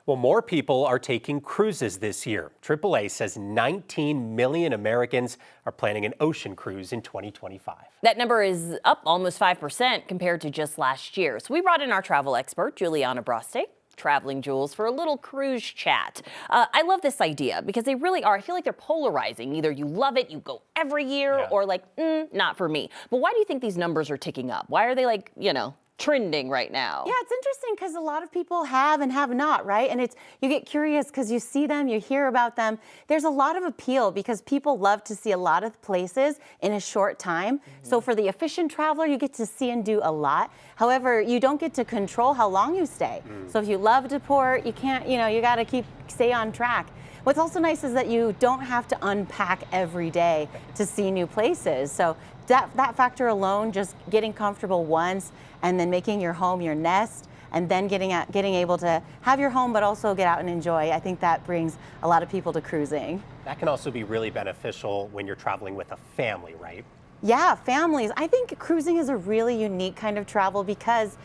Well, more people are taking cruises this year. AAA says 19 million Americans are planning an ocean cruise in 2025. That number is up almost 5% compared to just last year. So we brought in our travel expert, Juliana Broste, Traveling Jules, for a little cruise chat. I love this idea because they really are. I feel like they're polarizing. Either you love it, you go every year, or like, not for me. But why do you think these numbers are ticking up? Why are they like, trending right now? Yeah, it's interesting because a lot of people have and have not, right? And you get curious because you see them, you hear about them. There's a lot of appeal because people love to see a lot of places in a short time. So for the efficient traveler, you get to see and do a lot. However, you don't get to control how long you stay. So if you love to port, you can't, you got to stay on track. What's also nice is that you don't have to unpack every day to see new places. So that factor alone, just getting comfortable once and then making your home your nest and then getting able to have your home but also get out and enjoy, I think that brings a lot of people to cruising. That can also be really beneficial when you're traveling with a family, right? Yeah, families. I think cruising is a really unique kind of travel because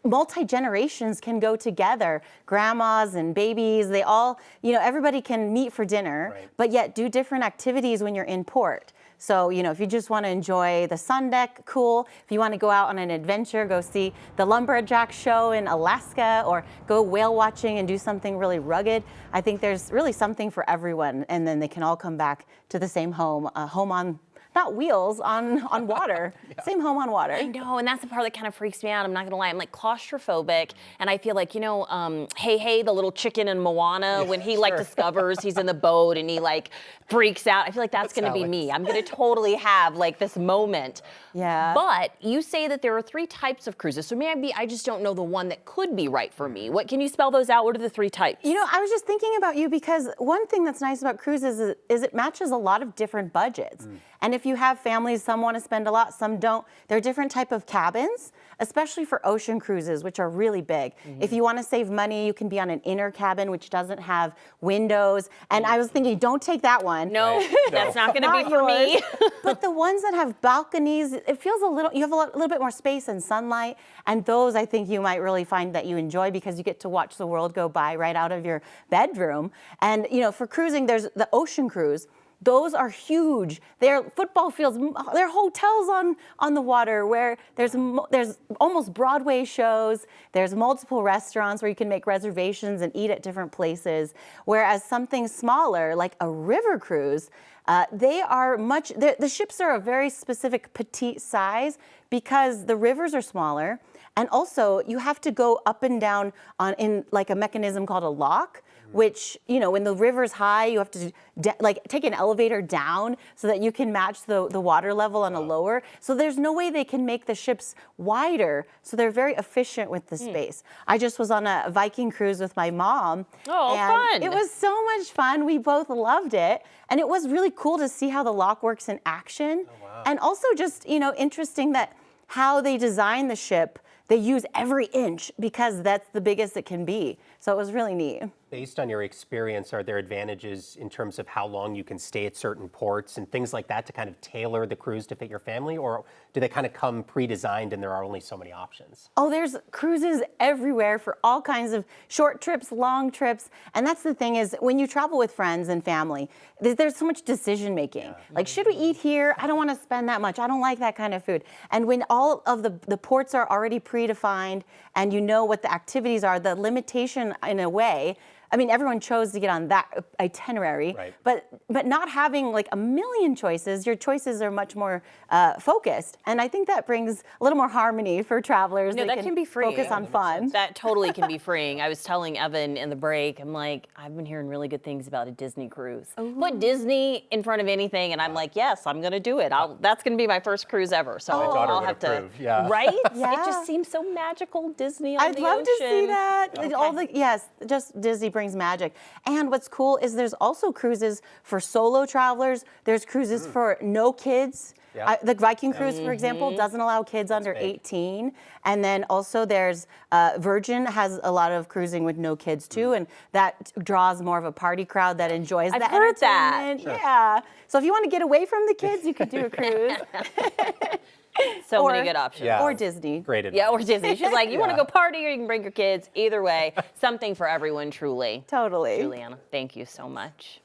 multi-generations can go together. Grandmas and babies, they all, everybody can meet for dinner, but yet do different activities when you're in port. So, if you just want to enjoy the sun deck, cool. If you want to go out on an adventure, go see the lumberjack show in Alaska or go whale watching and do something really rugged. I think there's really something for everyone. And then they can all come back to the same home, home on, not wheels, on water. Same home on water. I know, and that's the part that kind of freaks me out. I'm not gonna lie, I'm like claustrophobic, and I feel like, Hey, the little chicken in Moana, when he discovers he's in the boat and he freaks out. I feel like that's gonna be me. I'm gonna totally have this moment. Yeah. But you say that there are 3 types of cruises, so maybe I just don't know the one that could be right for me. What can you spell those out? What are the 3 types? I was just thinking about you because one thing that's nice about cruises is it matches a lot of different budgets. And if you have families, some want to spend a lot, some don't. There are different type of cabins, especially for ocean cruises, which are really big. If you want to save money, you can be on an inner cabin, which doesn't have windows. And I was thinking, don't take that one. No, that's not going to be for me. But the ones that have balconies, it feels you have a little bit more space and sunlight. And those I think you might really find that you enjoy because you get to watch the world go by right out of your bedroom. And, for cruising, there's the ocean cruise. Those are huge. They're football fields. They're hotels on the water where there's almost Broadway shows. There's multiple restaurants where you can make reservations and eat at different places. Whereas something smaller, like a river cruise, the ships are a very specific petite size because the rivers are smaller. And also you have to go up and down in a mechanism called a lock, which, when the river's high, you have to take an elevator down so that you can match the water level on a lower. So there's no way they can make the ships wider. So they're very efficient with the space. I just was on a Viking cruise with my mom. Oh, and fun. It was so much fun. We both loved it. And it was really cool to see how the lock works in action. Oh, wow. And also just, interesting that how they design the ship, they use every inch because that's the biggest it can be. So it was really neat. Based on your experience, are there advantages in terms of how long you can stay at certain ports and things like that to kind of tailor the cruise to fit your family? Or do they kind of come pre-designed and there are only so many options? Oh, there's cruises everywhere for all kinds of short trips, long trips. And that's the thing is when you travel with friends and family, there's so much decision making. Like, should we eat here? I don't want to spend that much. I don't like that kind of food. And when all of the ports are already predefined and you know what the activities are, the limitation in a way, everyone chose to get on that itinerary, but not having a million choices, your choices are much more focused. And I think that brings a little more harmony for travelers. No, that can be freeing. Focus on fun. That totally can be freeing. I was telling Evan in the break, I'm like, I've been hearing really good things about a Disney cruise. Ooh. Put Disney in front of anything, and I'm like, yes, I'm going to do it. That's going to be my first cruise ever. So my daughter I'll would have approve. to, right? Yeah. It just seems so magical, Disney on I'd the love ocean. to see that. Okay. Just Disney brings magic. And what's cool is there's also cruises for solo travelers. There's cruises for no kids. The Viking cruise, for example, doesn't allow kids under 18. And then also there's Virgin has a lot of cruising with no kids too, and that draws more of a party crowd that enjoys that I've heard that. entertainment. Sure. Yeah. So if you want to get away from the kids, you could do a cruise. So Or- many good options. Yeah. Or Disney. Great advice. Yeah, or Disney. She's like, you want to Yeah. go party or you can bring your kids. Either way, something for everyone, truly. Totally. Juliana, thank you so much.